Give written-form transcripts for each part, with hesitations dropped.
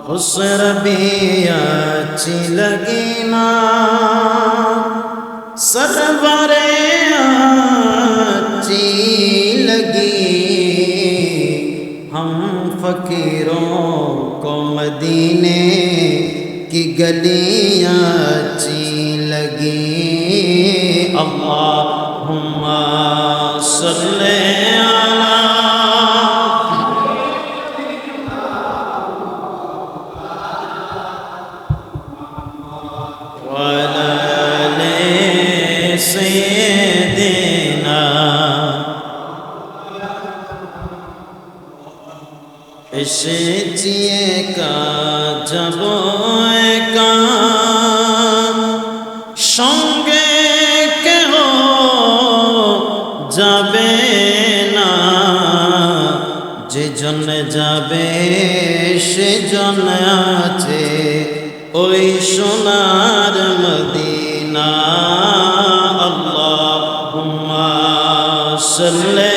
उस रबी अच्छी लगी ना सरवरे अच्छी लगी, हम फकीरों को मदीने की गलियां अच्छी लगी। अल्लाहुम्मा सल्ले এসেছিয়ে যাব একা সঙ্গে কেহ যাবে না, যে জন্য যাবে সে জন্য আছে ওই সোনার মদিনা। আল্লাহুম্মা সাল্লি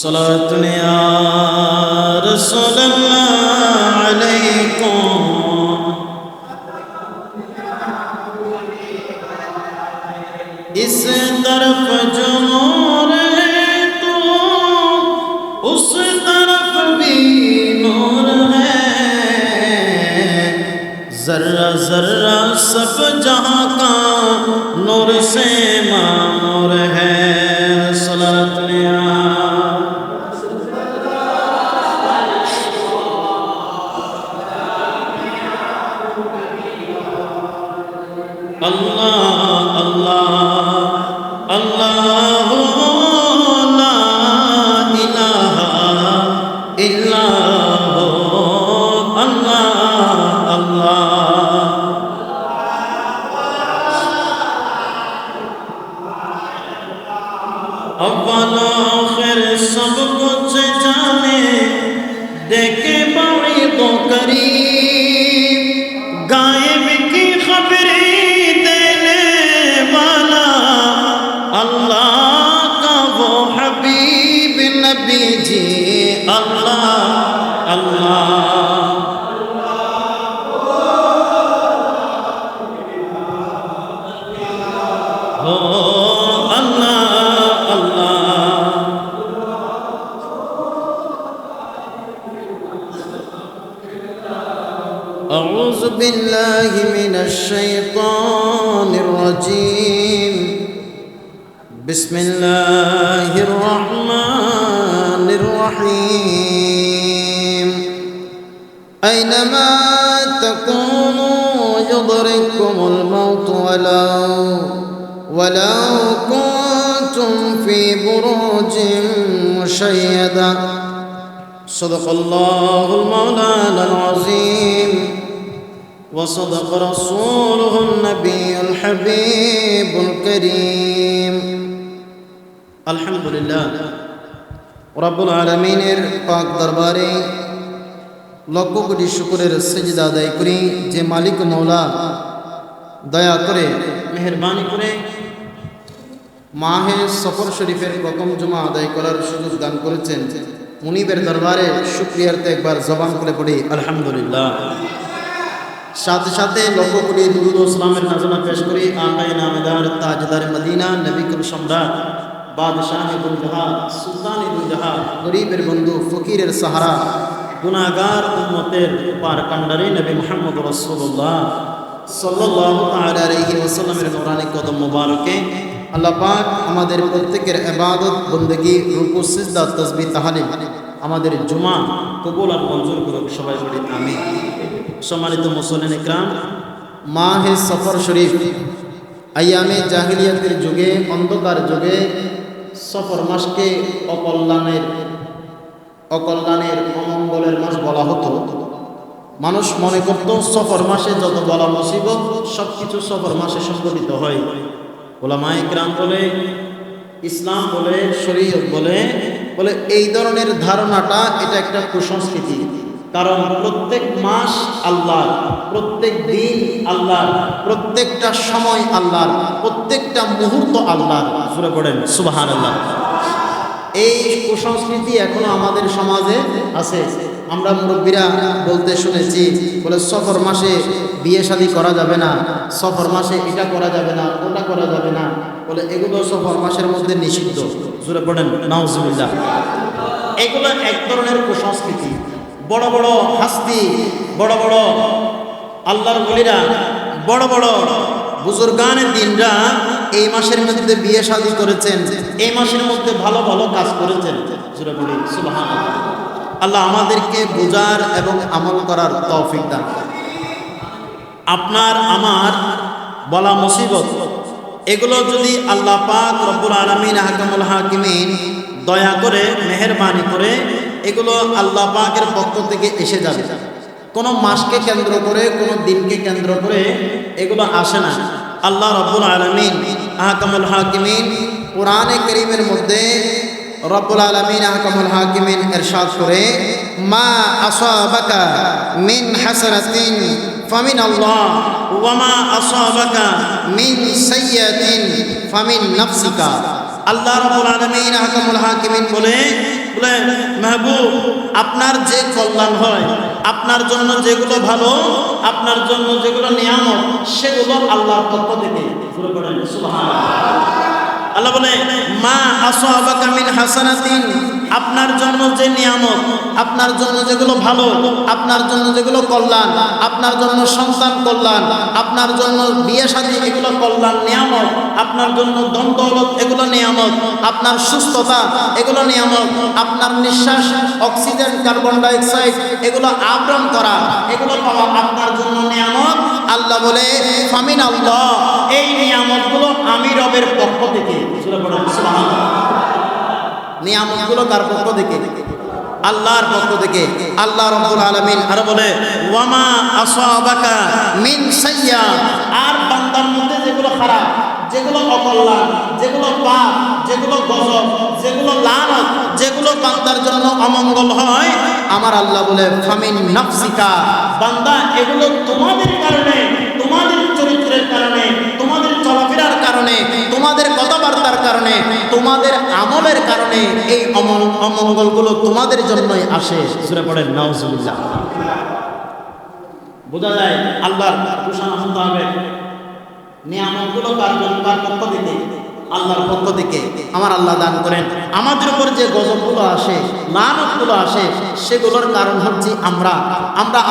सलातुन या रसूलल्लाह अलैकुम। इस तरफ जो नूर है तो उस तरफ भी नूर है, जर्रा जर्रा सब जहां का नूर से मामूर है। सलातुन या अल्लाह अल्लाह अल्लाह ला इलाहा इल्लल्लाह अल्लाह अल्लाह। अव्वल आखिर सब कुछ जाने, देखे बाईद व करीब, गायब की खबरें अल्लाह का वो हबीब नबी जी। अल्लाह अल्लाह हो अल्लाह अल्लाह। अऊज़ु बिल्लाहि मिनश शैतानिर रजीम। बिस्मिल्लाहिर्रहमानिर्रहीम। ऐनमा तकूनू युदरिकुमुल मौत वलौ कुन्तुम फी बुरूजिन मुशय्यदा। सदक़ल्लाहुल मौलानाल अज़ीम व सदक़ रसूलुहुन नबियुल हबीबुल करीम। আলহামদুলিল্লাহ রব্বুল আলামিনের পাক দরবারে লক্ষ কোটি শুকরের সিজদা আদায় করি, যে মালিক মওলা দয়া করে মেহেরবানি করে মাহে সফর শরীফের প্রথম জুমা আদায় করার সুযোগ দান করেছেন। মুনিবের দরবারে শুকরিয়ার্থে একবার জবান খুলে পড়ি আলহামদুলিল্লাহ। সাথে সাথে লক্ষ কোটি দুরূদ ও সালামের নাজরানা পেশ করি আকায়ে নামেদার তাজদার মদিনা নবী কুল সম্রাট बादशाह दुलजहा सुल्तान दुलजहा गरीबेर बंधु फकीरेर सहारा गुनाहगार उम्मतेर पार कांडारी नबी मुहम्मद रसूलुल्लाह सल्लल्लाहु ताआला अलैहि वसल्लमेर नूरानी कदम मुबारके আল্লাহ পাক আমাদের প্রত্যেকের ইবাদত বندگی রুকু সিজদা তাসবিহ তাহলিল আমাদের জুমা কবুল আর মঞ্জুর করুক। সবাই বলি আমিন। সম্মানিত মুসল্লিন ইকরাম, মাহে সফর শরীফ আয়ামে জাহিলিয়াতের যুগে, অন্ধকার যুগে সফর মাসকে অকল্যাণের অমঙ্গলের মাস বলা হতো। মানুষ মনে করত সফর মাসে যত বলা মুসিবত সব কিছু সফর মাসে সংঘটিত হয়। উলামায়ে কিরাম বলে, ইসলাম বলে, শরীয়ত বলে বলে এই ধরনের ধারণাটা এটা একটা কুসংস্কৃতি। কারণ প্রত্যেক মাস আল্লাহর, প্রত্যেক দিন আল্লাহর, প্রত্যেকটা সময় আল্লাহর, প্রত্যেকটা মুহূর্ত আল্লাহর। সূরা পড়েন সুবহানাল্লাহ। এই কুসংস্কৃতি এখনো আমাদের সমাজে আছে। আমরা মুরব্বীরা বলতে শুনেছি, বলে সফর মাসে বিয়ে শাদী করা যাবে না, সফর মাসে এটা করা যাবে না, ওটা করা যাবে না, বলে এগুলো সফর মাসের মধ্যে নিষিদ্ধ। সূরা পড়েন নাউজুবিল্লাহ। এগুলো এক ধরনের কুসংস্কৃতি। বড় বড় হাস্তি, বড় বড় আল্লাহর ওলিরা, বড় বড় বুজুর্গানের দিনরা এই মাসের মধ্যে বিয়ে শাদী করেছেন, এই মাসের মধ্যে ভালো ভালো কাজ করেছেন। সূরা পড়ি সুবহানাল্লাহ। আল্লাহ আমাদেরকে বুঝার এবং আমল করার তৌফিক দান করুন। আপনার আমার বলা মুসিবত, এগুলো যদি আল্লাহ পাক রব্বুল আলামিন আহকামুল হাকিমিন দয়া করে মেহেরবানি করে এগুলো আল্লাহ পাকের পক্ষ থেকে এসে যাবে। কোনো মাসকে কেন্দ্র করে, কোনো দিনকে কেন্দ্র করে এগুলো আসে না। আল্লাহ রব্বুল আলামিন আহকামুল হাকিমিন কোরআনে কারীমের মধ্যে রব্বুল আলামিন আহকামুল হাকিমিন ইরশাদ করে, মা আসাবাকা মিন হাসানাতিন ফামিন আল্লাহ ওয়া মা আসাবাকা মিন সাইয়্যাতিন ফামিন নাফসিকা। আল্লাহ রাব্বুল আলামিন আহকামুল হাকিমিন বলে মাহবুব, আপনার যে কল্যাণ হয়, আপনার জন্য যেগুলো ভালো, আপনার জন্য যেগুলো নিয়ামত, সেগুলো আল্লাহর পক্ষ থেকে। সুবহানাল্লাহ। আল্লাহ বলে মা আসাবাকা মিন হাসানাতিন, আপনার জন্য যে নিয়ামত, আপনার জন্য যেগুলো ভালো, আপনার জন্য যেগুলো কল্যাণ, আপনার জন্য সন্তান কল্যাণ, আপনার জন্য বিয়ে শাদী, এগুলো কল্যাণ নিয়ামত, আপনার জন্য ধন দৌলত, এগুলো নিয়ামত, আপনার সুস্থতা, এগুলো নিয়ামত, আপনার নিঃশ্বাস, অক্সিজেন, কার্বন ডাইঅক্সাইড, এগুলো আবরণ করা, এগুলো পাওয়া আপনার জন্য নিয়ামত। আল্লাহ বলে ফামিন আল্লাহ, এই নিয়ামতগুলো আমি রবের পক্ষ থেকে। নিয়ামতগুলো কার পক্ষ থেকে? আল্লাহর পক্ষ থেকে। আল্লাহ রাব্বুল আলামিন আর বলে ওয়ামা আসাবাকা মিন সাইয়্যা, আর বান্দার মধ্যে যেগুলো খারাপ, যেগুলো অকল্যাণ, যেগুলো পাপ, যেগুলো গজব, যেগুলো লানত, যেগুলো বান্দার জন্য অমঙ্গল হয়, আমার আল্লাহ বলে ফামিন নাফসিকা, বান্দা এগুলো তোমাদের কারণে, তোমাদের চরিত্রের কারণে, তোমাদের চলাফেরার কারণে, তোমাদের কথাবার্তার কারণে, তোমাদের আমলের কারণে এই অমঙ্গলগুলো তোমাদের জন্যই আসে। সূরা পড়েন নাউজুবিল্লাহ। বোঝা যায় আল্লাহর ঘোষণা শুনতে হবে। নিয়ামতগুলো কার পক্ষ থেকে? আল্লাহর পক্ষ থেকে। আমার আল্লাহ দান করেন। আমাদের উপর যে গজবগুলো আসে, লানতগুলো আসে, সেগুলোর কারণ হচ্ছে আমরা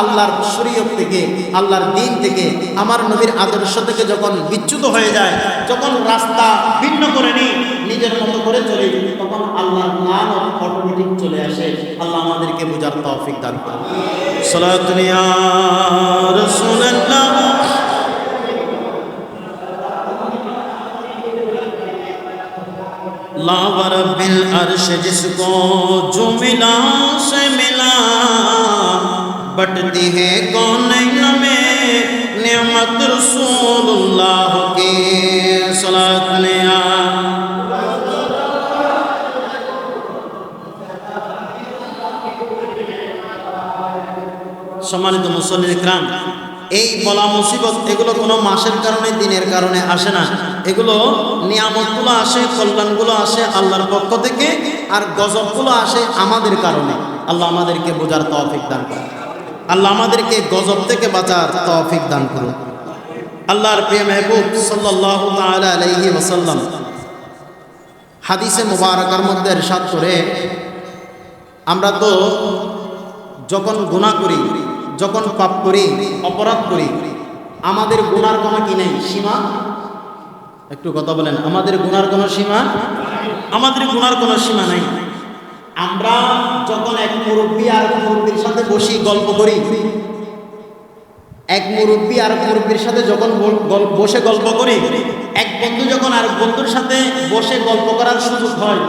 আল্লাহর শরীয়ত থেকে, আল্লাহর দ্বীন থেকে, আমার নবীর আদর্শ থেকে যখন বিচ্যুত হয়ে যায়, যখন রাস্তা ভিন্ন করে নিই, নিজের মতো করে চলে, তখন আল্লাহর লানত অটোমেটিক চলে আসে। আল্লাহ আমাদেরকে বোঝার তৌফিক দান করুন। সালাতুন ইয়া রাসূলুল্লাহ। अल्लाह रब्बिल अर्श जिसको जो मिला से मिला, बटती है कौनैन में नेमत रसूलुल्लाह की सलात लिया। সম্মানিত মুসল্লি کرام, এই বলা মুসিবত এগুলো কোনো মাসের কারণে, দিনের কারণে আসে না। এগুলো নিয়ামতগুলো আসে, কল্যাণগুলো আসে আল্লাহর পক্ষ থেকে, আর গজবগুলো আসে আমাদের কারণে। আল্লাহ আমাদেরকে বোঝার তৌফিক দান করুন। আল্লাহ আমাদেরকে গজব থেকে বাঁচার তৌফিক দান করুন। আল্লাহর প্রিয় মেহবুব সাল্লাল্লাহু তাআলা আলাইহি ওয়াসাল্লাম হাদিসে মুবারাকার মধ্যে ইরশাদ করে, আমরা তো যখন গুনাহ করি, যখন পাপ করি, অপরাধ করি, আমাদের গুনার কোনো কি নেই? সীমা? একটু কথা বলেন। আমাদের গুনার কোনো সীমা? আমাদের গুনার কোনো সীমা নাই। আমরা যখন এক মুরব্বী আর মুরব্বীর সাথে বসি গল্প করি, এক মুরব্বী আর মুরব্বীর সাথে যখন বসে গল্প করি, এক বন্ধু যখন আর বন্ধুর সাথে বসে গল্প করার সুযোগ হয়,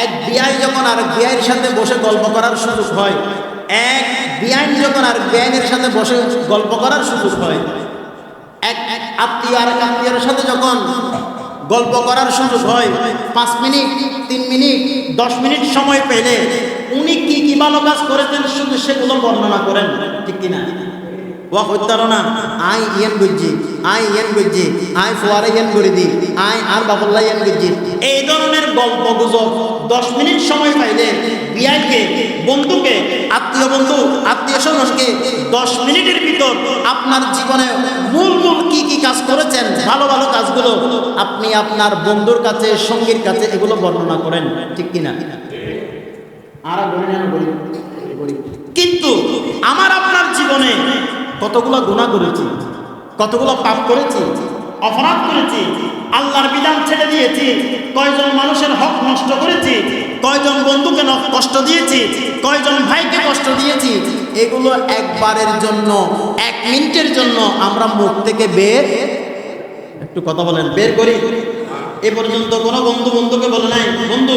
এক বিয়াই যখন আর বিয়াইয়ের সাথে বসে গল্প করার সুযোগ হয়, এক বিয়াইন যখন আর বিয়াইনের সাথে বসে গল্প করার সুযোগ হয়, এক আত্মীয় আর আত্মীয়ের সাথে যখন গল্প করার সুযোগ হয় 5 মিনিট 3 মিনিট 10 মিনিট সময় পেলে উনি কি কি ভালো কাজ করেছেন শুধু সেগুলো বর্ণনা করেন, ঠিক কিনা? ওয়া হইতারো না আই ইয়ান বুঝছি, আই ইয়ান বুঝছি, আই ফোয়ারে ইয়ান করে দি, আই আর বাবুল্লাহ ইয়ান বুঝছি, এই ধরনের গল্প গুজব 10 মিনিট সময় পাইলে বিয়াইকে, বন্ধুকে, আত্মীয় বন্ধু, আত্মীয় স্বজনকে 10 মিনিটের ভিতর আপনার জীবনে মূল কি কি কাজ করেছেন, ভালো ভালো কাজগুলো আপনি আপনার বন্ধুর কাছে, সঙ্গীর কাছে এগুলো বর্ণনা করেন, ঠিক কিনা? আর কিন্তু আমার আপনার জীবনে কতগুলো গুনাহ করেছি, কতগুলো পাপ করেছি, অপরাধ করেছি, আল্লাহর বিধান ছেড়ে দিয়েছি, কয়জন মানুষের হক নষ্ট করেছি, কয়জন বন্ধুকে কষ্ট দিয়েছি, কয়জন ভাইকে কষ্ট দিয়েছি, এগুলো একবারের জন্য 1 মিনিটের জন্য আমরা মুখ থেকে একটু কথা বলেন বের করি? এ পর্যন্ত কোনো বন্ধুকে বলে নাই, বন্ধু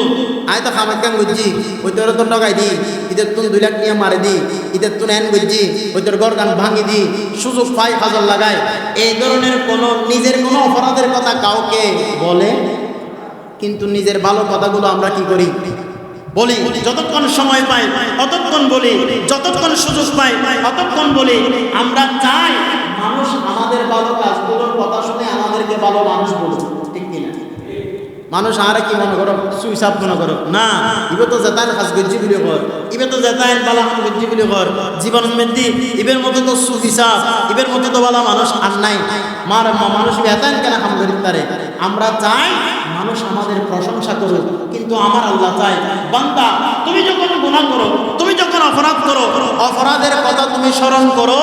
আয় তো খামার কান বুঝছি, ওই তোর তো টাকাই দি, ঈদের তুন 2 লাখ নিয়ে মারে দি, ঈদের তুন এন বুঝছি, ওই তোর গড় গান ভাঙি দি, সুযোগ পাই হাজার লাগায়, এই ধরনের কোনো নিজের কোনো অপরাধের কথা কাউকে বলে? কিন্তু নিজের ভালো কথাগুলো আমরা কি করি? বলি। যতক্ষণ সময় পাই ততক্ষণ বলি, যতক্ষণ সুযোগ পাই ততক্ষণ বলি। আমরা চাই মানুষ আমাদের ভালো কাজগুলোর কথা শুনে আমাদেরকে ভালো মানুষ বলুক, ঠিক কিনা? মানুষ আর কি মনে করো, সুইসাব মনে করো না, ইবে তো যেতাইন কাজ গজ্জি বলে কর, ইবে তো যেতাইন বালা হাম গজ্জি বলে কর, জীবন মেদি ইবের মতো তো সুহিসাব, ইবের মতো তো বালা মানুষ আর নাই, মানুষ বেতাইন কেন হাম করি তারে? আমরা চাই মানুষ আমাদের প্রশংসা করুক, কিন্তু আমার আল্লাহ চাই বান্দা তুমি যখন গুনাহ করো, তুমি যখন অপরাধ করো, অপরাধের কথা তুমি স্মরণ করো,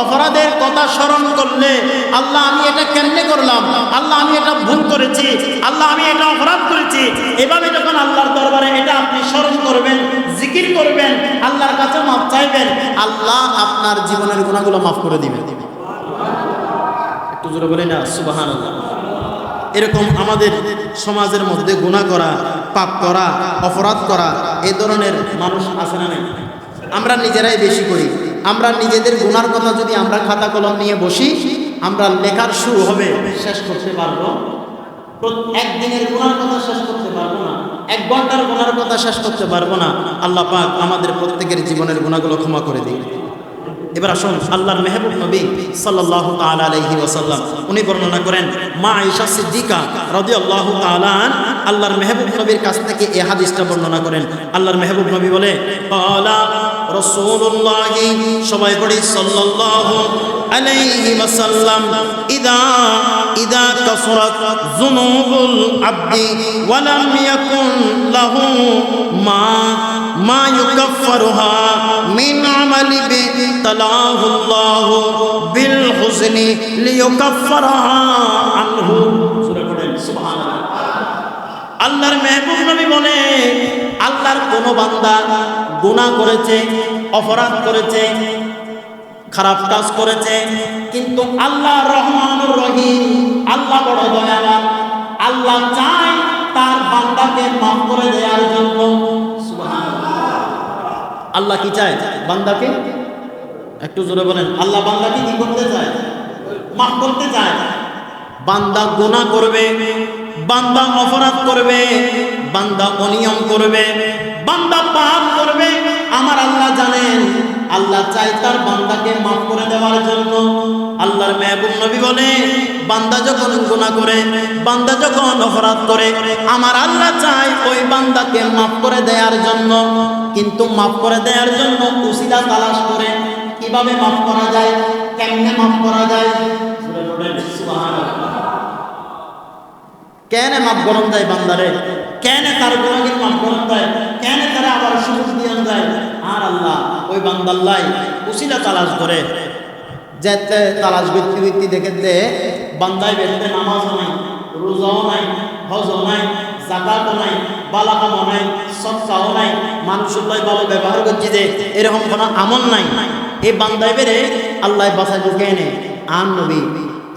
অপরাধের কথা স্মরণ করলে আল্লাহ আমি এটা কেমনে করলাম, আল্লাহ আমি এটা ভুল করেছি, আল্লাহ আমি এটা অপরাধ করেছি, এভাবে যখন আল্লাহর দরবারে এটা আপনি স্মরণ করবেন, জিকির করবেন, আল্লাহর কাছে মাফ চাইবেন, আল্লাহ আপনার জীবনের গুনাহগুলো মাফ করে দিবেন। একটু জোরে বলেন না সুবহানাল্লাহ। এরকম আমাদের সমাজের মধ্যে গুনাহ করা, পাপ করা, অপরাধ করা এই ধরনের মানুষ আছে না নাই? আমরা নিজেরাই বেশি করি। আমরা নিজেদের গুনার কথা যদি আমরা খাতা কলম নিয়ে বসি, আমরা লেখার শুরু হবে, শেষ করতে পারবো? একদিনের গুনার কথা শেষ করতে পারবো না, 1 ঘন্টার গুনার কথা শেষ করতে পারবো না। আল্লাহ পাক আমাদের প্রত্যেকের জীবনের গুনাহগুলো ক্ষমা করে দিন। এবার আসুন আল্লাহর মেহবুব নবী সাল্লাল্লাহু তাআলা আলাইহি ওয়াসাল্লাম উনি বর্ণনা করেন, মা আয়েশা সিদ্দিকা রাদিয়াল্লাহু তাআলা আল্লাহর মেহবুব নবীর কাছ থেকে এই হাদিসটা বর্ণনা করেন। আল্লাহর মেহবুব নবী বলে, ক্বালা রাসূলুল্লাহ, সবাই পড়ি সাল্লাল্লাহু আলাইহি ওয়াসাল্লাম, ইদা কাসরাত যুনুবুল আবদি ওয়া লাম ইয়াকুন লাহু মা ইউকাফফারুহা মিন আমালি তালাহুল্লাহু বিল হুসনি লিয়ুকাফফারাহা আনহু। সূরা পড়েন সুবহানাল্লাহ। আল্লাহর মেহবুব নবী বলে, আল্লাহর কোন বান্দা গুনাহ করেছে, অপরাধ করেছে, খারাপ কাজ করেছে, কিন্তু আল্লাহ রহমানুর রহিম, আল্লাহ বড় দয়াবান, আল্লাহ চায় তার বান্দাকে মাফ করে দেওয়ার জন্য। সুবহানাল্লাহ। আল্লাহ কি চায়? বান্দাকে, একটু জোরে বলেন, আল্লাহ বান্দাকে কি করতে চায়? মাফ করতে চায়। বান্দা গুনাহ করবে, বান্দা অপরাধ করবে, বান্দা অনিয়ম করবে, বান্দা পাপ করবে, আমার আল্লাহ জানেন, আল্লাহ চাই তার বান্দাকে মাফ করে দেওয়ার জন্য। আল্লাহর মেহবুব নবী বলে, বান্দা যখন গুনাহ করে, বান্দা যখন অপরাধ করে, আমার আল্লাহ চাই ওই বান্দাকে মাফ করে দেওয়ার জন্য। কিন্তু মাফ করে দেওয়ার জন্য উসিলা তালাশ করে, কিভাবে মাফ করা যায়, কেমনে মাফ করা যায়। কেন মাফ করন যায় বান্দারে? কেন তার গুনাহের মাফ করন যায়? কেন তারা আবার সুযোগ দিয়ে যায়? আর আল্লাহ ওই বান্দাল্লাই উসিলা তালাশ করে, যেতে তালাশ ব্যক্তি দেখে বান্দায় বেরতে নামাজও নাই, রোজাও নাই, হজও নাই, যাকাতও নাই, বালাকামও নাই, সদকাও নাই, মানুষের ভালো ব্যবহার করছি যে এরকম কোনো আমল নাই। এই বান্দায় বেরে আল্লাহ বাসায় ঢুকে নে আন নবী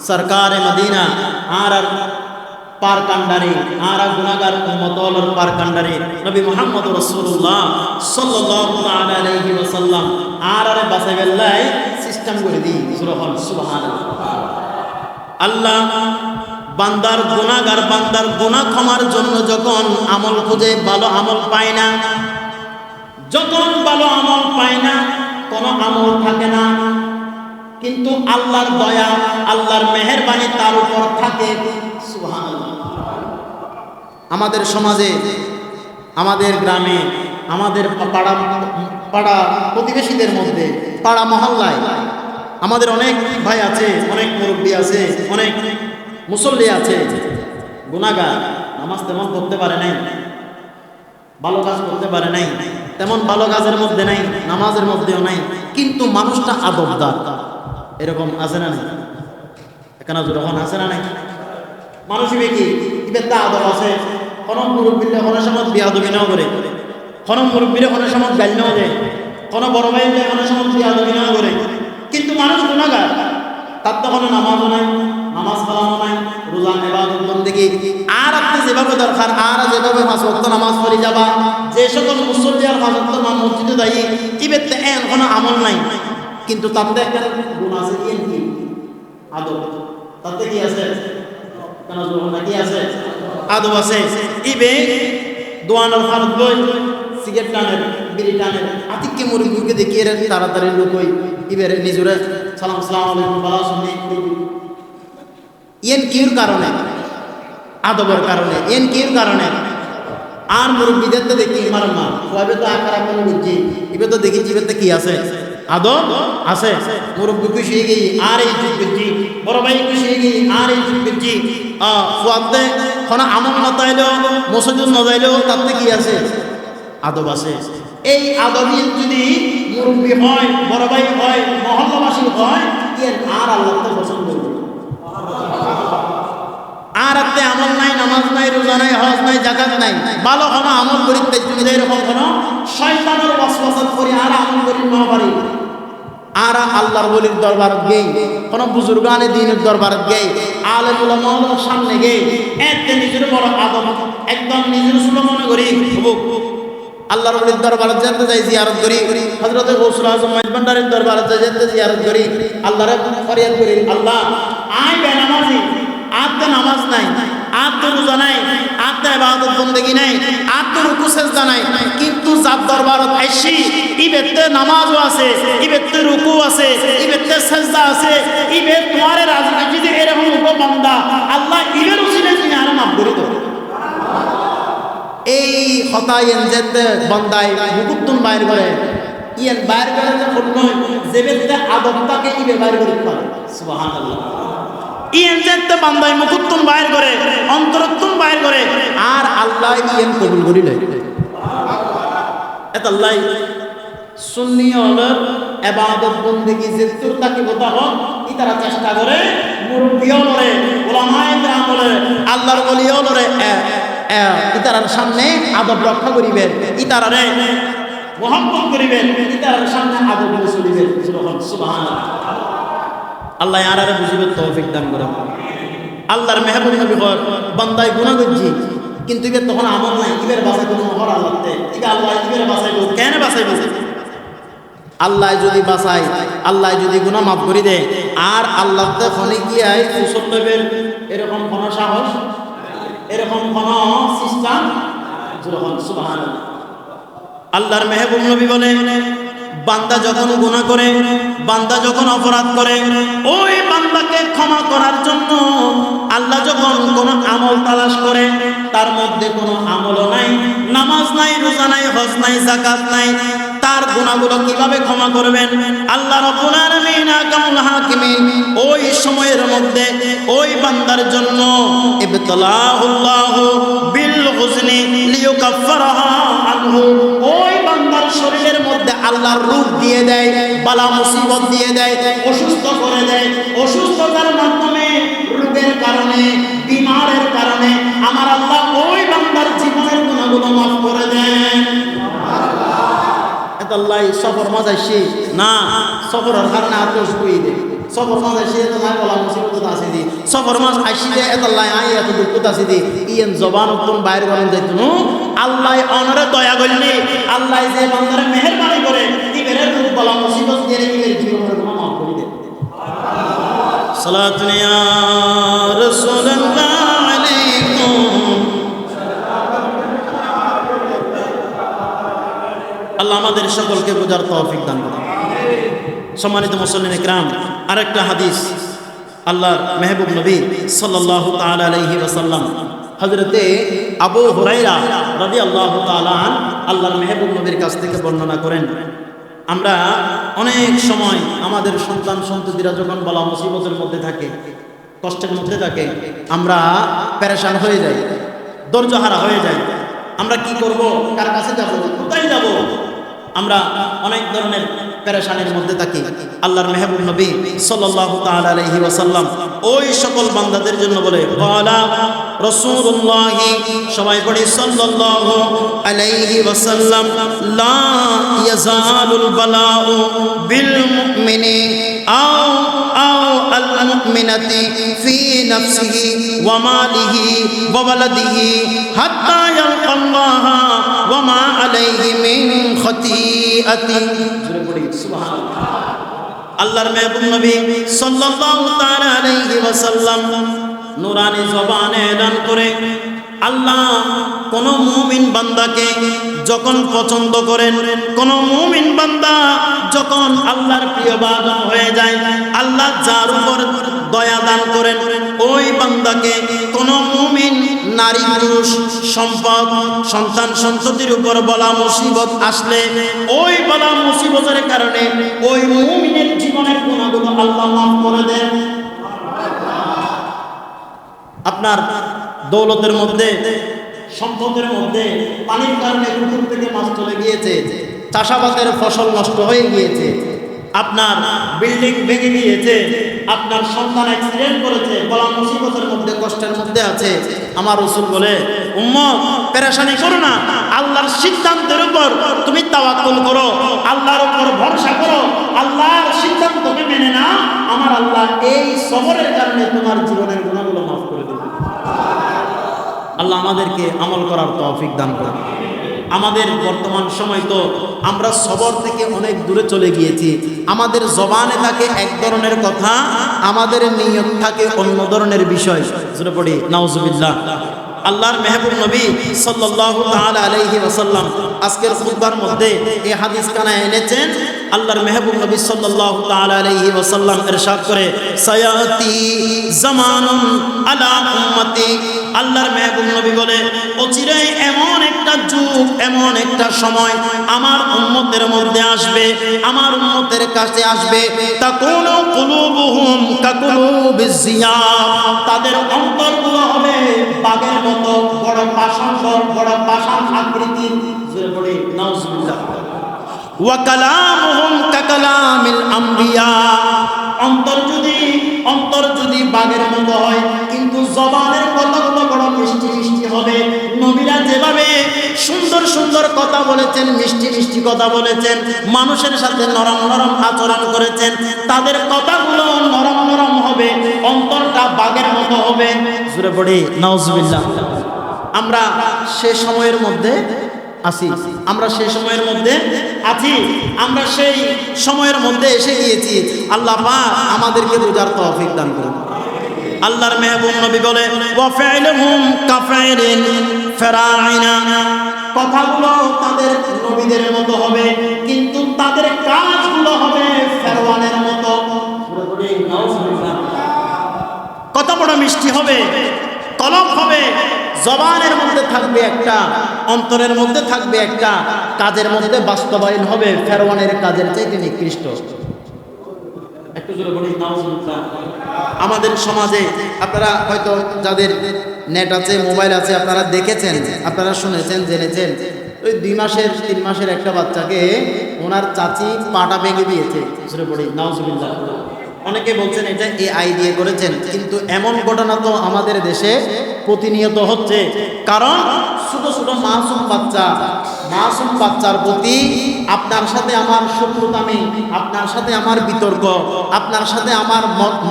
সরকারে মদিনা আর পার কান্ডারি আর গুনাহগার উম্মতর পার কান্ডারি নবী মুহাম্মদ রাসূলুল্লাহ সাল্লাল্লাহু আলাইহি ওয়াসাল্লাম আর বাসায় বেল্লাই সিস্টেম করে দি সুবহানাল্লাহ। আল্লাহ বান্দার গুনাহগার বান্দার গুনাহ ক্ষমার জন্য যখন আমল খুঁজে ভালো আমল পায় না, যখন ভালো আমল পায় না, কোনো আমল থাকে না, কিন্তু আল্লাহর দয়া আল্লাহর মেহেরবানি তার উপর থাকে। সুবহানাল্লাহ। আমাদের সমাজে, আমাদের গ্রামে, আমাদের পাড়া প্রতিবেশীদের মধ্যে, পাড়া মহল্লায় আমাদের অনেক ভাই আছে, অনেক মুরব্বী আছে, অনেক মুসল্লি আছে, গুনাহগার, নামাজ তেমন করতে পারে নাই, ভালো কাজ করতে পারে নাই, তেমন ভালো কাজের মধ্যে নাই, নামাজের মধ্যেও নাই, কিন্তু মানুষটা আদবদার। এরকম আছে না নাই? এখানে যখন আছে না নাই? মানুষ কি ইবের তা আদব আছে। কোনো মুরব্বীরা কোনো সময় বিয়াদবি নাও করে, কোনো মুরব্বীরা কোনো সময় গাল নাও দেয়, কোনো বড় ভাইরা কোনো সময় বিয়াদবি নাও করে, কিন্তু মানুষ গুনাহগার, তার তো কোনো নামাজও নাই, নামাজ কালামও নাই, রোজা ইবাদত বন্দেগী আর আপনি যেভাবে দরকার আর যেভাবে পাঁচ ওয়াক্ত নামাজ পড়ে যাবা, যে সকল মুসল্লি আর পাঁচ ওয়াক্ত মসজিদে যাই ইবেতে এন কোনো আমল নাই, কিন্তু তাতে একটা গুণ আছে। কি আদব? তাতে কি আছে? কেন জোর কি আছে? আদব আছে। ইবে দোয়ানোর ফারত বই, সিগারেট টানের, বিড়ি টানের, আতিককে মুরগিকে দেখিয়ে তাড়াতাড়ি লোক ওই ইবের নিজরে সালাম সালাম আলাইকুম বলা শুনে ইয়েন কির কারণে, আদবের কারণে, ইয়েন কির কারণে। আর মুরব্বীদের তো দেখি মার মা ওইবে তো আকার আপন বুঝছি, ইবে তো দেখি জিবেতে কি আছে? আদব আছে। মুরব্বী খুশি হয়ে গেই আর এই যুগ বুঝছি, বড় ভাই খুশি হয়ে গেই আর এই যুগ বুঝছি, ফুয়াতে কোনো আমল না তাইলেও মসজিদ না যাইলেও তাতে কি আছে? আদব আছে। এই আদবই যদি মুরব্বী হয়, বড় ভাই হয়, মহল্লাবাসী হয়, ইয়েন আর আল্লাহ তো পছন্দ করবে। আর আপনি আমল নাই, নামাজ নাই, রোজা নাই, হজ নাই, যাকাত নাই, ভালো কোনো আমল করি তুমি এরকম কোনো শয়তানের ওয়াসওয়াসা করি আর আমল করি না পারি, আর আল্লাহর ওলির দরবার গেই, কোনো বুজুর্গানে দ্বীনের দরবার গেই, আলেম উলামার সামনে গেই, এতে নিজের বড় আদব একদম নিজের ছোট মনে করি, আল্লাহর ওলির দরবারে যেতে যাই জিয়ারত করি, হযরত গৌসুল আজম ভান্ডারীর দরবারে যেতে জিয়ারত করি, আল্লাহরে ফরিয়াদ করি, আল্লাহ আই বেনামাজি, আত্মে নামাজ নাই, আত্ম রোজা নাই, আত্মে ইবাদত বন্দেগী নাই, আত্ম রুকু সেজদা নাই, কিন্তু যার দরবারত আইছি ইবেতে নামাজও আছে, ইবেতে রুকু আছে, ইবেতে সেজদা আছে, ইবে তোমারে রাজনীতি যে এরকম উপ বান্দা আল্লাহ ইবের উসিলে তুমি আর মাফ করে দাও। এই হতায়েন যেতে বান্দাই মুকুদ্দুন বাইর করে, ইয়েন বাইর করে যে ফুল নয়, যেবেতে আদবটাকে ইবে বাইর করে পারে। সুবহানাল্লাহ। ইয়েন যেতে বান্দাই মুকুদ্দুন বাইর করে, অন্তরত্তুন বাইর করে, আর আল্লাহ ইয়েন কবুল করিলে। এত আল্লাহ সুন্নি হলের ইবাদত বন্দেগী যেতুর তাকে কথা হোক ই তারা চেষ্টা করে, মুরব্বিও লরে, উলামায়ে কেরাম বলে, আল্লাহর ওলিও লরে, ইতারার সামনে আদব রক্ষা করিবেন, ইতারারে মোহাম্মত করিবেন, ইতারার সামনে আদব করে চলিবেন। সুবহানাল্লাহ। আল্লাহ আরারে বুঝিবে তৌফিক দান করে। আল্লাহর মেহবুব নবী হর বান্দাই গুনাহ করছি, কিন্তু ইবে তখন আমল নাই, ইবের বাসায় কোনো হর আল্লাহতে ইবে আল্লাহ ইবের বাসাইব কেন বাসাইব? আল্লাহ যদি বাসায়, আল্লাহ যদি গুনাহ মাফ করে দেয়, আর আল্লাহতে ফোনে গিয়ে কুসল নেবেন এরকম কোনো সাহস, এরকম কোন সিস্টেম? সুবহানাল্লাহ। আল্লাহর মেহবুব নবী বলে, বান্দা যখন গুনাহ করে, বান্দা যখন অপরাধ করে, ওই বান্দাকে ক্ষমা করার জন্য আল্লাহ যখন কোন আমল তালাশ করে, তার মধ্যে কোনো আমলও নাই, নামাজ নাই, রোজা নাই, হজ নাই, যাকাত নাই, তার গুনাহগুলো কিভাবে ক্ষমা করবেন? আল্লাহ রাব্বুল আলামিন আকামুল হাকিমিন ওই সময়ের মধ্যে ওই বান্দার জন্য ইবতালাহুল্লাহু বিল হুজনি লিয়ুকাফফারাহা আনহু, ওই বান্দার শরীরের মধ্যে আল্লাহর রূপ দিয়ে দেয়, বালা মুসিবত দিয়ে দেয়, অসুস্থ করে দেয়, অসুস্থতার মাধ্যমে, রোগের কারণে, বিমারের কারণে আমার আল্লাহ ওই বান্দার জীবনের গুনাহগুলো মাফ করে দেন। আল্লাহ সফর মাঝাইছি না, সফরের কারণে আর দোষ কই দে, সফর মাঝাইছি তোমার বলা মুসিবত আছে দি, সফর মাঝ আইছি দে এত আল্লাহ আই এত দুঃখ আছে দি, ইয়েন জবান উত্তম বাইরে গরম যাইতুন, আল্লাহ অনরে দয়া করলি, আল্লাহ যে বান্দারে মেহেরবানি করে ইবেরের রূপ বলা মুসিবত দিয়ে ইবের জীবনের গুনাহ মাফ করে দে। সালাতুন ইয়া রাসূলুল্লাহ আল্লাহ আমাদের সকলকে বোঝার তৌফিক দান করুন। সম্মানিত মুসল্লিন ইকরাম, আরেকটা হাদিস আল্লাহর মেহবুব নবী সাল্লাল্লাহু তাআলা আলাইহি ওয়াসাল্লাম হযরতে আবু হুরায়রা রাদিয়াল্লাহু তাআলা আল্লাহর মেহবুব নবীর কাছ থেকে বর্ণনা করেন, আমরা অনেক সময় আমাদের সন্তান সন্ততিরা যখন বলা মুসিবতের মধ্যে থাকে, কষ্টের মধ্যে থাকে, আমরা পেরেশান হয়ে যাই, ধৈর্যহারা হয়ে যাই। আমরা কি করব, কার কাছে যাব, কোথায় যাব, আমরা অনেক ধরনের পেরেশানির মধ্যে থাকি। আল্লাহর মেহবুব নবী সাল্লাল্লাহু তাআলা আলাইহি ওয়াসাল্লাম ওই সকল বান্দাদের জন্য বলে, ক্বালা রাসূলুল্লাহ, সবাই পড়ি সাল্লাল্লাহু আলাইহি ওয়াসাল্লাম, লা ইয়াজালুল বালাউ বিল মুমিনি আও আল মুমিনাতি ফি নাফসিহি ওয়া মালিহি ওয়া ওয়ালাদিহি হাত্তা ইয়ালকাল্লাহ ওয়া মা আলাইহি মিন খতিআতি। সুবহানাল্লাহ। আল্লাহর মেহবুব নবী সাল্লাল্লাহু তাআলা আলাইহি ওয়াসাল্লাম নূরানি জবানে এলান করে, আল্লাহ কোন মুমিন বান্দাকে যখন পছন্দ করেন, কোন মুমিন বান্দা যখন আল্লাহর প্রিয় বান্দা হয়ে যায়, আল্লাহ যার উপর দয়া দান করেন, ওই বান্দাকে কোন মুমিন নারী পুরুষ সম্পদ সন্তান সন্ততির উপর বলা মুসিবত আসলে, ওই বলা মুসিবতের কারণে ওই মুমিনের জীবনের গুনাহগুলো আল্লাহ মাফ করে দেন। আপনার দৌলতের মধ্যে, সম্পদের মধ্যে পানির কারণে পুকুর থেকে মাছ চলে গিয়েছে, চাষাবাদের ফসল নষ্ট হয়ে গিয়েছে, আপনার বিল্ডিং ভেঙে গিয়েছে, আপনার সন্তান অ্যাক্সিডেন্ট করেছে, বলা মুসিবতের মধ্যে কষ্টের মধ্যে আছে, আমার রাসূল বলে, উম্মত পেরেশানি করো না, আল্লাহর সিদ্ধান্তের উপর তুমি তাওয়াক্কুল করো, আল্লাহর উপর ভরসা করো, আল্লাহর সিদ্ধান্তকে মেনে নাও, আমার আল্লাহ এই সবরের কারণে তোমার জীবনের গুনাহগুলো মাফ করে দেবে। আল্লাহ আমাদেরকে আমল করার তৌফিক দান করুন। আমাদের বর্তমান সময় তো আমরা সবর থেকে অনেক দূরে চলে গিয়েছি। আমাদের জবানে থাকে এক ধরনের কথা, আমাদের নিয়ত থাকে অন্য ধরনের বিষয়। শুনে পড়ি নাউজুবিল্লাহ। আল্লাহর মেহবুব নবী সাল্লাল্লাহু তাআলা আলাইহি ওয়াসাল্লাম আজকের খুতবার মধ্যে এই হাদিস কানা এনেছেন। আল্লাহর মেহবুব নবী সাল্লাল্লাহু তাআলা আলাইহি ওয়াসাল্লাম ইরশাদ করে, সায়াতি জামানুন আলা উম্মতি, আল্লাহর মেহবুব নবী বলে, অচিরেই এমন একটা যুগ, এমন একটা সময় আমার উম্মতের মধ্যে আসবে, আমার উম্মতের কাছে আসবে, তাকুনু কুলুবুহুম কাকুলুবিজ জিয়াব, তাদের অন্তরগুলো হবে বাঘের মতো বড় পাষাণ, বড় পাষাণ আকৃতির। জোরে বলি নাউজুবিল্লাহ। ওয়া কালামুহুম কাকালামিল আমবিয়া, অন্তর যদি বাঘের মতো হয়, কিন্তু জবানের কথাগুলো বড় মিষ্টি মিষ্টি হবে। নবীরা যেভাবে সুন্দর সুন্দর কথা বলেছেন, মিষ্টি মিষ্টি কথা বলেছেন, মানুষের সাথে নরম নরম আচরণ করেছেন, তাদের কথাগুলো নরম নরম হবে, অন্তরটা বাঘের মতো হবে। জোরে পড়ি নাউজুবিল্লাহ। আমরা সে সময়ের মধ্যে আছি, আমরা সেই সময়ের মধ্যে আছি, আমরা সেই সময়ের মধ্যে এসে গিয়েছি। আল্লাহ পাক আমাদেরকে বুঝার তৌফিক দান করুন। আল্লাহর মেহবুব নবী বলে, ওয়া ফাইলুহুম কাফাইরিন ফিরাইনা, কথাগুলো তাদের নবীদের মতো হবে, কিন্তু তাদের কাজগুলো হবে ফেরআউনের মতো। কথা বড় মিষ্টি হবে, তলব হবে, জবানের মধ্যে থাকবে একটা, অন্তরের মধ্যে থাকবে একটা, কাজের মধ্যে বাস্তবায়ন হবে ফেরআউনের কাজের চাইতে নিকৃষ্ট। একটু জোরে বলি নাউজুবিল্লাহ। আমাদের সমাজে আপনারা হয়তো যাদের নেট আছে, মোবাইল আছে, আপনারা দেখেছেন, আপনারা শুনেছেন, জেনেছেন, ওই 2 মাসের 3 মাসের একটা বাচ্চাকে ওনার চাচি পাটা ভেঙে দিয়েছে। জোরে বলি নাউজুবিল্লাহ। অনেকে বলছেন এটা AI দিয়ে করেছেন, কিন্তু এমন ঘটনা তো আমাদের দেশে প্রতিনিয়ত হচ্ছে। কারণ ছোট ছোট মাসুম বাচ্চার প্রতি আপনার সাথে আমার শত্রুতামি, আপনার সাথে আমার বিতর্ক, আপনার সাথে আমার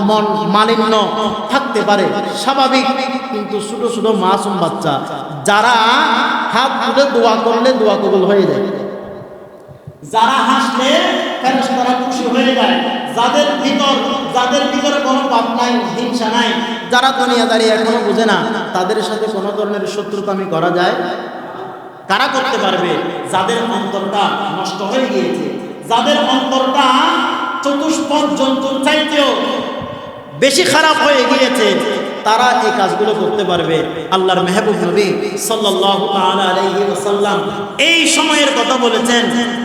মন মালিন্য থাকতে পারে, স্বাভাবিক। কিন্তু ছোট ছোট মাসুম বাচ্চা যারা হাত তুলে দোয়া করলে দোয়া কবুল হয়ে যায়, যারা হাসলে ফেরেশতারা খুশি হয়ে যায়, যাদের ভিতরে কোনো পাপ নাই, হিংসা নাই, যারা দুনিয়াদারি এখনো বুঝে না, তাদের সাথে কোনো ধরনের শত্রুতামি করা যায়। কারা করতে পারবে? যাদের অন্তরটা নষ্ট হয়ে গিয়েছে, যাদের অন্তরটা চতুষ্পদ জন্তুর চাইতেও বেশি খারাপ হয়ে গিয়েছে, তারা এই কাজগুলো করতে পারবে। আল্লাহর মেহবুব নবী সাল্লাল্লাহু তাআলা আলাইহি ওয়াসাল্লাম এই সময়ের কথা বলেছেন,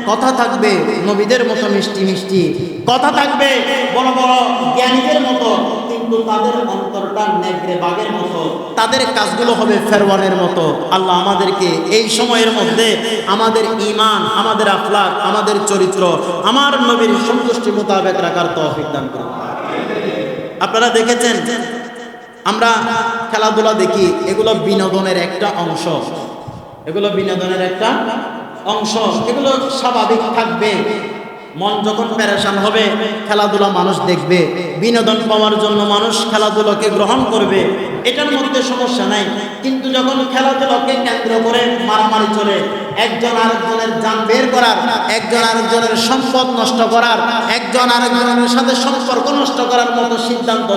কথা থাকবে নবীদের মতো মিষ্টি মিষ্টি, কথা থাকবে বড় বড় জ্ঞানীদের মতো, কিন্তু তাদের অন্তরটা নেগড়ে বাঘের মতো, তাদের কাজগুলো হবে ফেরওয়ানের মতো। আল্লাহ আমাদেরকে এই সময়ের মধ্যে আমাদের ঈমান, আমাদের আখলাক, আমাদের চরিত্র আমার নবীর সন্তুষ্টি মোতাবেক রাখার তৌফিক দান করুন। আপনারা দেখেছেন আমরা খেলাধুলা দেখি, এগুলো বিনোদনের একটা অংশ, এগুলো বিনোদনের একটা অংশ, এগুলো স্বাভাবিক থাকবে। মন যখন পেরেশান হবে খেলাধুলা মানুষ দেখবে, বিনোদন পাওয়ার জন্য মানুষ খেলাধুলাকে গ্রহণ করবে, এটার মধ্যে সমস্যা নাই। কিন্তু যখন খেলাধুলাকে কেন্দ্র করে মারামারি চলে, একজন আরেকজনের জান বের করার, একজন আরেকজনের সম্পদ নষ্ট করার, একজন আরেকজনের সাথে সম্পর্ক নষ্ট করার মতো সিদ্ধান্ত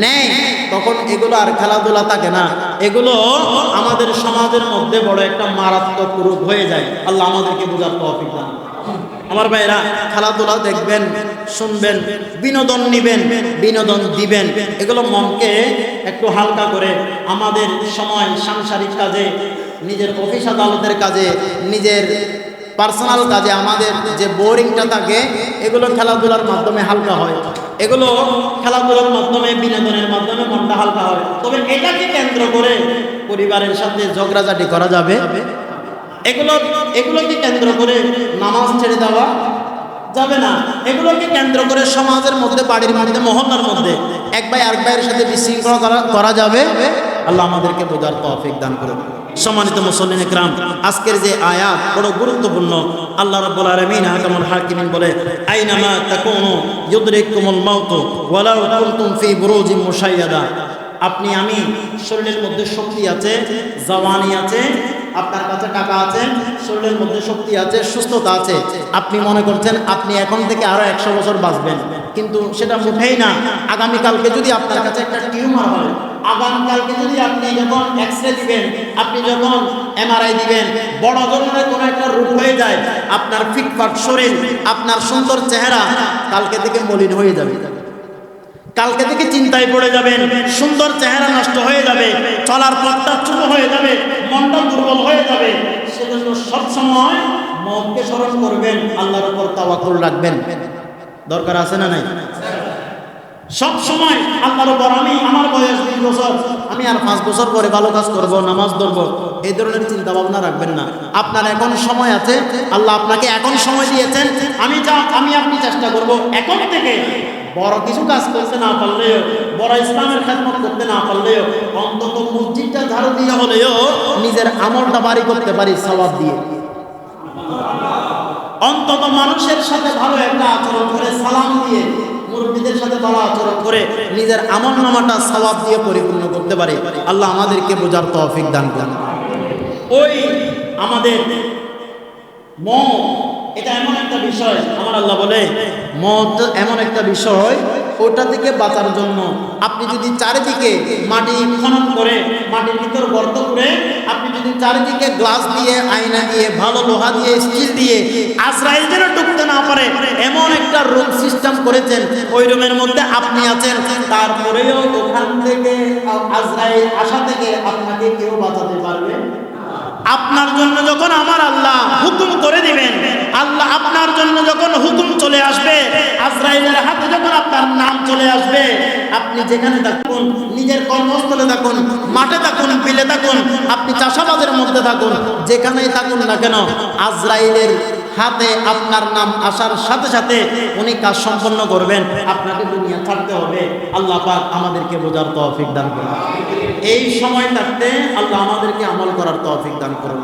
নেয়, তখন এগুলো আর খেলাধুলা থাকে না, এগুলো আমাদের সমাজের মধ্যে বড় একটা মারাত্মক রূপ হয়ে যায়। আল্লাহ আমাদেরকে বোঝার তৌফিক দান। আমার ভাইরা, খেলাধুলা দেখবেন, শুনবেন, বিনোদন নিবেন, বিনোদন দিবেন, এগুলো মনকে একটু হালকা করে আমাদের সময় সাংসারিক কাজে, নিজের অফিস আদালতের কাজে, নিজের পার্সোনাল কাজে আমাদের যে বোরিংটা থাকে, এগুলো খেলাধুলার মাধ্যমে হালকা হয়, এগুলো খেলাধুলার মাধ্যমে, বিনোদনের মাধ্যমে মনটা হালকা হয়। তবে এটাকে কেন্দ্র করে পরিবারের সাথে ঝগড়াঝাটি করা যাবে? এগুলোকে কেন্দ্র করে নামাজ ছেড়ে দেওয়া যাবে না। এগুলোকে কেন্দ্র করে সমাজের মধ্যে, বাড়ির মধ্যে, মহল্লার মধ্যে এক ভাই আরেক ভাইয়ের সাথে বিশৃঙ্খলা করা যাবে? আল্লাহ আমাদেরকে বোঝার তৌফিক দান করুন। সম্মানিত মুসল্লিন ইকরাম, আজকের যে আয়াত বড় গুরুত্বপূর্ণ। আল্লাহ রাব্বুল আলামিন হাকামুল হাকিমিন বলে, আইনামা তাকুনু ইউদরিকুমুল মাউত ওয়ালাউ কুনতুম ফি বুরুজিন মুশাইয়াদা। আপনি আমি শরীরের মধ্যে শক্তি আছে, জওয়ানি আছে, আপনার কাছে টাকা আছে, শরীরের মধ্যে শক্তি আছে, সুস্থতা আছে, আপনি মনে করছেন আপনি এখন থেকে আরো 100 বছর বাঁচবেন, কিন্তু সেটা মোটেই না। আগামীকালকে যদি আপনার কাছে একটা টিউমার হয়, আগামীকালকে যদি আপনি যখন এক্সরে দিবেন, আপনি যখন এমআরআই দিবেন, বড় ধরনের কোনো একটা রোগ হয়ে যায়, আপনার ফিটফাট শরীর, আপনার সুন্দর চেহারা কালকে থেকে মলিন হয়ে যাবে, কালকে থেকে চিন্তায় পড়ে যাবেন, সুন্দর চেহারা নষ্ট হয়ে যাবে, চলার পথটা ছোট হয়ে যাবে, মনটা দুর্বল হয়ে যাবে। সেজন্য সবসময় মনকে স্মরণ করবেন, আল্লাহর উপর তাওয়াক্কুল রাখবেন। দরকার আছে না নাই? সব সময় আল্লাহর উপর, আমার বয়স 20 বছর, আমি আর 5 বছর পরে ভালো কাজ করব, নামাজ ধরবো, এই ধরনের চিন্তা ভাবনা রাখবেন না। আপনার এখন সময় আছে, আল্লাহ আপনাকে এখন সময় দিয়েছেন, আমি চেষ্টা করব এখন থেকে বড় কিছু কাজ করতে না পারলেও, বড় ইসলামের খেদমত করতে না পারলেও, অন্তত মসজিদটা ঝাড়ু দিয়ে হলেও নিজের আমলটা বাড়ি করতে পারি সওয়াব দিয়ে। অন্তত মানুষের সাথে ভালো একটা আচরণ করে, সালাম দিয়ে, মুরব্বীদের সাথে ভালো আচরণ করে নিজের আমল নামাটা সওয়াব দিয়ে পরিপূর্ণ করতে পারে। আল্লাহ আমাদেরকে বোঝার তৌফিক দান করুন। ওই আমাদের মত, এটা এমন একটা বিষয়, আমার আল্লাহ বলে মত এমন একটা বিষয়, ওটা থেকে বাঁচার জন্য আপনি যদি চারিদিকে মাটি খনন করে, মাটির ভিতর গর্ত করে, আপনি যদি চারিদিকে গ্লাস দিয়ে, আয়না দিয়ে, ভালো লোহা দিয়ে, স্টিল দিয়ে আজরাইল যেন ঢুকতে না পারে এমন একটা রুম সিস্টেম করেছেন, ওই রুমের মধ্যে আপনি আছেন, তারপরেও ওখান থেকে আজরাইল আসা থেকে আপনাকে কেউ বাঁচাতে পারবে? আপনার জন্য যখন আমার আল্লাহ হুকুম করে দিবেন, আল্লাহ আপনার জন্য যখন হুকুম চলে আসবে, আজরাইলের হাতে যখন আপনার নাম চলে আসবে, আপনি যেখানে থাকুন, নিজের কর্মস্থলে থাকুন, মাঠে থাকুন, বিলে থাকুন, আপনি চাষাবাদের মধ্যে থাকুন, যেখানেই থাকুন না কেন, আজরাইলের হাতে আপনার নাম আসার সাথে সাথে উনি কাজ সম্পন্ন করবেন, আপনাকে দুনিয়া ছাড়তে হবে। আল্লাহ পাক আমাদেরকে বোঝার তৌফিক দান করুন। এই সময় থাকতে আল্লাহ আমাদেরকে আমল করার তৌফিক দান করুন।